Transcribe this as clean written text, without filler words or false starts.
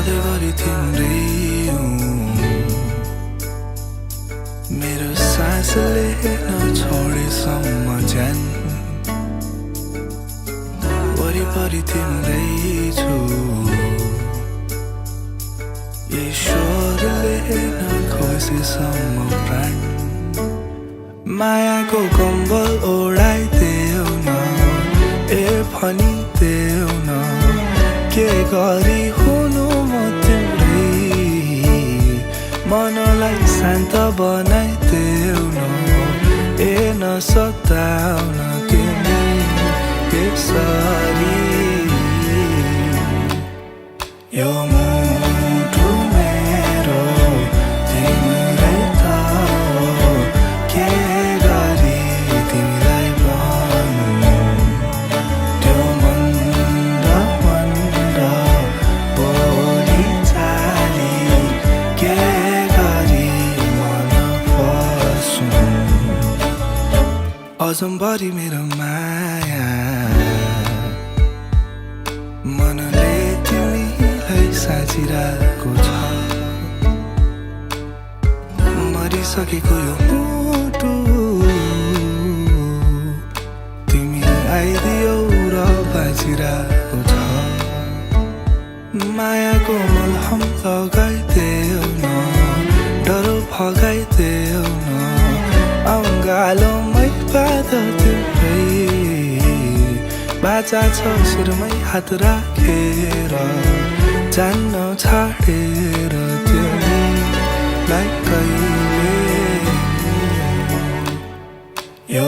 सधैँभरि तिम्रै हुँ मेरो सासले नछोडेसम्म ज्यान वरिपरि तिम्रै छु ईश्वरले नखोसेसम्म प्राण मायाको कम्बल ओढाइदेऊ न ए भनिदेऊ न के गरी हुनु म तिम्रै मनलाई शान्त बनाइदेऊ न ए नसताउन तिमी यसरी यो मुटु मेरो तिम्रै त हो के गरी तिमीलाई भन्नु त्यो मन्द मन्द बोली चाली के गरी मन फस्नु अजम्भरि मेरो माया मनले तिमीलाई साचिरहेको छ मरिसकेको यो मुटु तिमी आइदियौ र बाँचिरहेको छ मायाको मलहम लगाइदेऊ न डर भगाइदेऊ न अङ्गालोमै पाद तिम्रै बाचा छ शिरमै हात राखेर जान्न छाडेर तिमीलाई कहिले यो